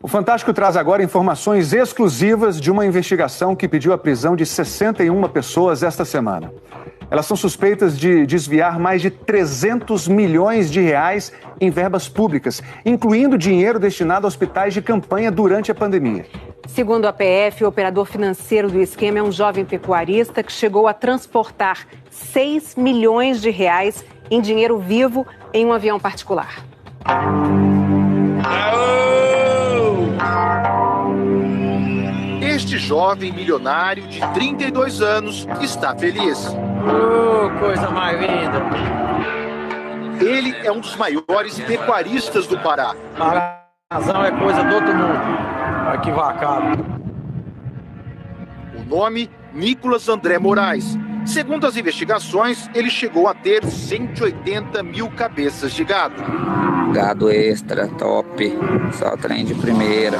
O Fantástico traz agora informações exclusivas de uma investigação que pediu a prisão de 61 pessoas esta semana. Elas são suspeitas de desviar mais de 300 milhões de reais em verbas públicas, incluindo dinheiro destinado a hospitais de campanha durante a pandemia. Segundo a PF, o operador financeiro do esquema é um jovem pecuarista que chegou a transportar 6 milhões de reais em dinheiro vivo em um avião particular. Este jovem milionário de 32 anos está feliz. Coisa mais linda! Ele é um dos maiores pecuaristas do Pará. A razão é coisa do outro mundo. Olha que vacado. O nome, Nicolas André Moraes. Segundo as investigações, ele chegou a ter 180 mil cabeças de gado. Gado extra, top, só trem de primeira.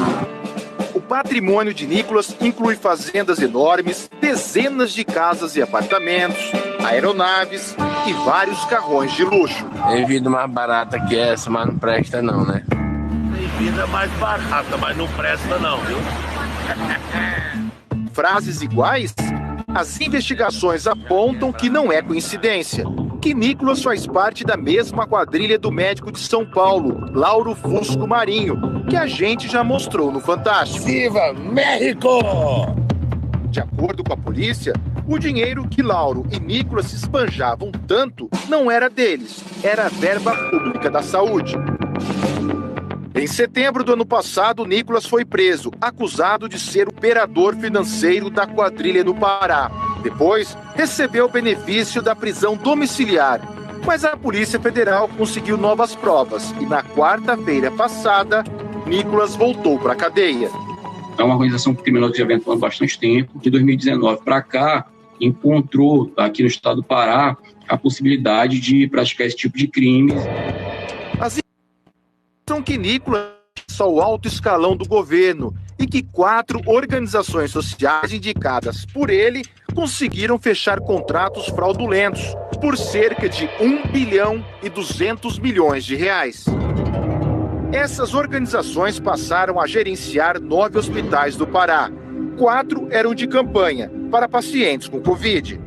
O patrimônio de Nicolas inclui fazendas enormes, dezenas de casas e apartamentos, aeronaves e vários carrões de luxo. Tem vida mais barata que essa, mas não presta não, né? Tem vida mais barata, mas não presta não, viu? Frases iguais? As investigações apontam que não é coincidência, que Nicolas faz parte da mesma quadrilha do médico de São Paulo, Lauro Fusco Marinho, que a gente já mostrou no Fantástico. Viva México! De acordo com a polícia, o dinheiro que Lauro e Nicolas se esbanjavam tanto não era deles, era a verba pública da saúde. Em setembro do ano passado, Nicolas foi preso, acusado de ser operador financeiro da quadrilha no Pará. Depois, recebeu o benefício da prisão domiciliar. Mas a Polícia Federal conseguiu novas provas e na quarta-feira passada, Nicolas voltou para a cadeia. É uma organização criminosa que já vem atuando há bastante tempo. De 2019 para cá, encontrou aqui no estado do Pará a possibilidade de praticar esse tipo de crime. São que Nicolas é só o alto escalão do governo e que 4 organizações sociais indicadas por ele conseguiram fechar contratos fraudulentos por cerca de 1 bilhão e 200 milhões de reais. Essas organizações passaram a gerenciar 9 hospitais do Pará. 4 eram de campanha para pacientes com Covid.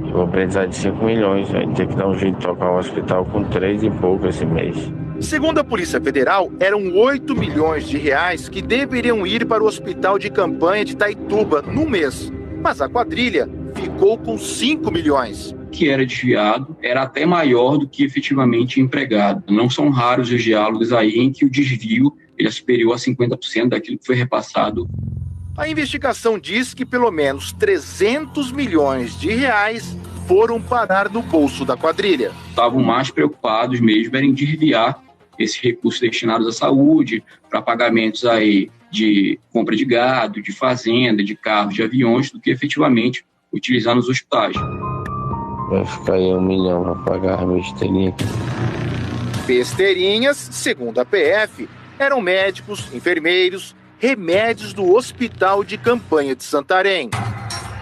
Eu vou precisar de 5 milhões, vai ter que dar um jeito de tocar um hospital com 3 e pouco esse mês. Segundo a Polícia Federal, eram 8 milhões de reais que deveriam ir para o hospital de campanha de Itaituba no mês. Mas a quadrilha ficou com 5 milhões. Que era desviado era até maior do que efetivamente empregado. Não são raros os diálogos aí em que o desvio ele é superior a 50% daquilo que foi repassado. A investigação diz que pelo menos 300 milhões de reais foram parar no bolso da quadrilha. Estavam mais preocupados mesmo em desviar esses recursos destinados à saúde para pagamentos aí de compra de gado, de fazenda, de carros, de aviões, do que efetivamente utilizar nos hospitais. Vai ficar aí 1 milhão para pagar a besteirinha. Besteirinhas, segundo a PF, eram médicos, enfermeiros, remédios do Hospital de Campanha de Santarém.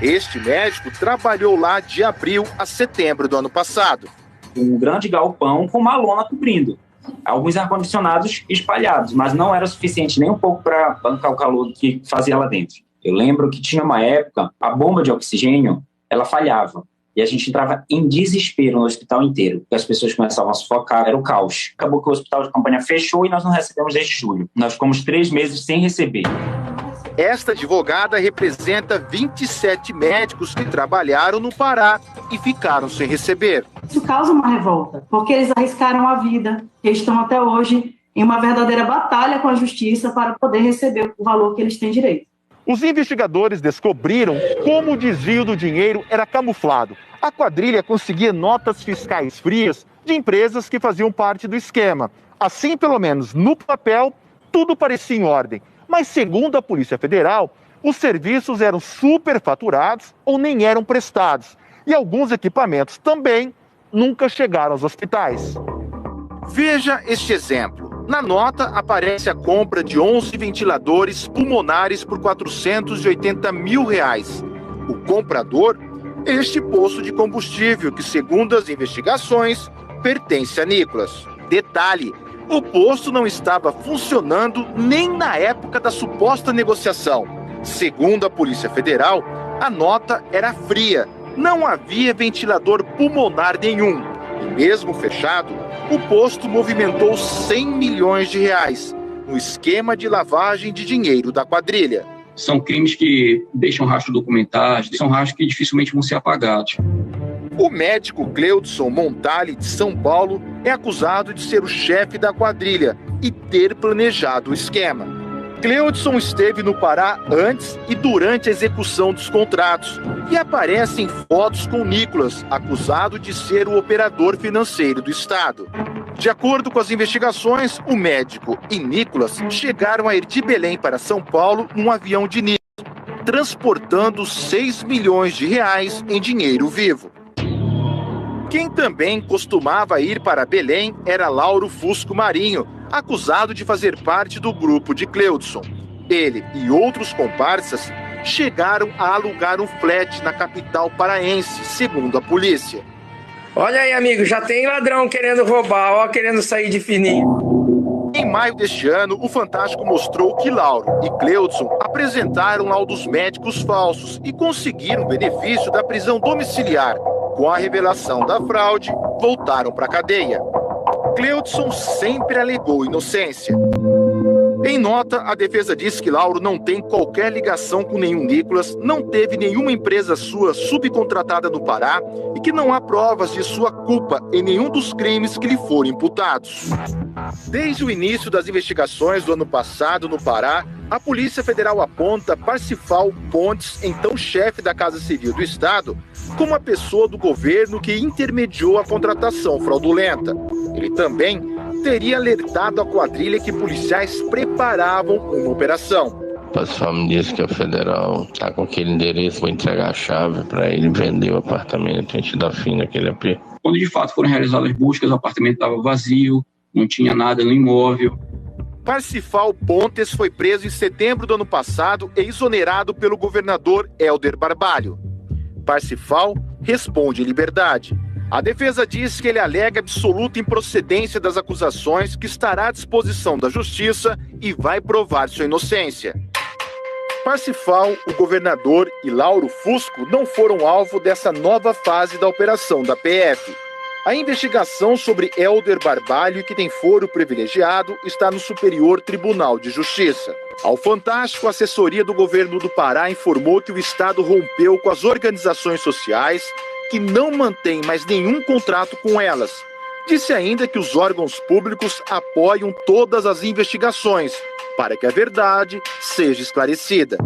Este médico trabalhou lá de abril a setembro do ano passado. Um grande galpão com uma lona cobrindo. Alguns ar-condicionados espalhados, mas não era suficiente nem um pouco para bancar o calor que fazia lá dentro. Eu lembro que tinha uma época, a bomba de oxigênio, ela falhava. E a gente entrava em desespero no hospital inteiro, porque as pessoas começavam a sufocar, era o caos. Acabou que o hospital de campanha fechou e nós não recebemos desde julho. Nós ficamos 3 meses sem receber. Esta advogada representa 27 médicos que trabalharam no Pará e ficaram sem receber. Isso causa uma revolta, porque eles arriscaram a vida e estão até hoje em uma verdadeira batalha com a justiça para poder receber o valor que eles têm direito. Os investigadores descobriram como o desvio do dinheiro era camuflado. A quadrilha conseguia notas fiscais frias de empresas que faziam parte do esquema. Assim, pelo menos no papel, tudo parecia em ordem. Mas, segundo a Polícia Federal, os serviços eram superfaturados ou nem eram prestados. E alguns equipamentos também nunca chegaram aos hospitais. Veja este exemplo. Na nota aparece a compra de 11 ventiladores pulmonares por R$480 mil. O comprador, este posto de combustível que, segundo as investigações, pertence a Nicolas. Detalhe, O posto não estava funcionando nem na época da suposta negociação. Segundo a Polícia Federal, a nota era fria, não havia ventilador pulmonar nenhum. E mesmo fechado, o posto movimentou 100 milhões de reais no esquema de lavagem de dinheiro da quadrilha. São crimes que deixam rastro documentais, são rastros que dificilmente vão ser apagados. O médico Cleudson Montali, de São Paulo, é acusado de ser o chefe da quadrilha e ter planejado o esquema. Cleudson esteve no Pará antes e durante a execução dos contratos e aparece em fotos com Nicolas, acusado de ser o operador financeiro do estado. De acordo com as investigações, o médico e Nicolas chegaram a ir de Belém para São Paulo num avião de Nicolas, transportando 6 milhões de reais em dinheiro vivo. Quem também costumava ir para Belém era Lauro Fusco Marinho, acusado de fazer parte do grupo de Cleudson. Ele e outros comparsas chegaram a alugar um flat na capital paraense, segundo a polícia. Olha aí, amigo, já tem ladrão querendo roubar, ó, querendo sair de fininho. Em maio deste ano, o Fantástico mostrou que Lauro e Cleudson apresentaram laudos médicos falsos e conseguiram benefício da prisão domiciliar. Com a revelação da fraude, voltaram para a cadeia. Cleudson sempre alegou inocência. Em nota, a defesa diz que Lauro não tem qualquer ligação com nenhum Nicolas, não teve nenhuma empresa sua subcontratada no Pará e que não há provas de sua culpa em nenhum dos crimes que lhe foram imputados. Desde o início das investigações do ano passado no Pará, a Polícia Federal aponta Parsifal Pontes, então chefe da Casa Civil do Estado, como a pessoa do governo que intermediou a contratação fraudulenta. Ele também teria alertado a quadrilha que policiais preparavam uma operação. O Parsifal me disse que a Federal está com aquele endereço, vou entregar a chave para ele vender o apartamento, a gente dá fim naquele AP. Quando de fato foram realizadas as buscas, o apartamento estava vazio, não tinha nada no imóvel. Parsifal Pontes foi preso em setembro do ano passado e exonerado pelo governador Hélder Barbalho. Parsifal responde em liberdade. A defesa diz que ele alega absoluta improcedência das acusações, que estará à disposição da justiça e vai provar sua inocência. Parsifal, o governador e Lauro Fusco não foram alvo dessa nova fase da operação da PF. A investigação sobre Hélder Barbalho, que tem foro privilegiado, está no Superior Tribunal de Justiça. Ao Fantástico, a assessoria do governo do Pará informou que o Estado rompeu com as organizações sociais, que não mantém mais nenhum contrato com elas. Disse ainda que os órgãos públicos apoiam todas as investigações, para que a verdade seja esclarecida.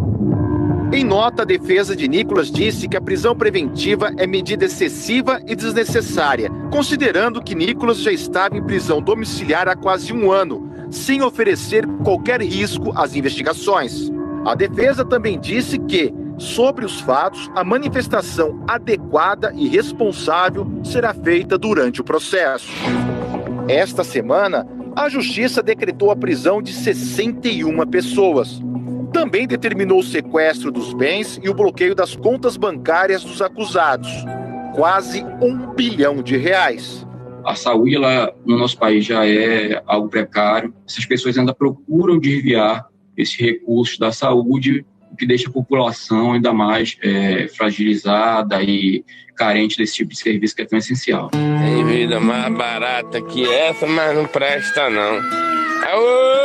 Em nota, a defesa de Nicolas disse que a prisão preventiva é medida excessiva e desnecessária, considerando que Nicolas já estava em prisão domiciliar há quase um ano, sem oferecer qualquer risco às investigações. A defesa também disse que, sobre os fatos, a manifestação adequada e responsável será feita durante o processo. Esta semana, a Justiça decretou a prisão de 61 pessoas. Também determinou o sequestro dos bens e o bloqueio das contas bancárias dos acusados. Quase R$1 bilhão. A saúde lá no nosso país já é algo precário. Essas pessoas ainda procuram desviar esses recursos da saúde, o que deixa a população ainda mais fragilizada e carente desse tipo de serviço que é tão essencial. Tem vida mais barata que essa, mas não presta não. Aô!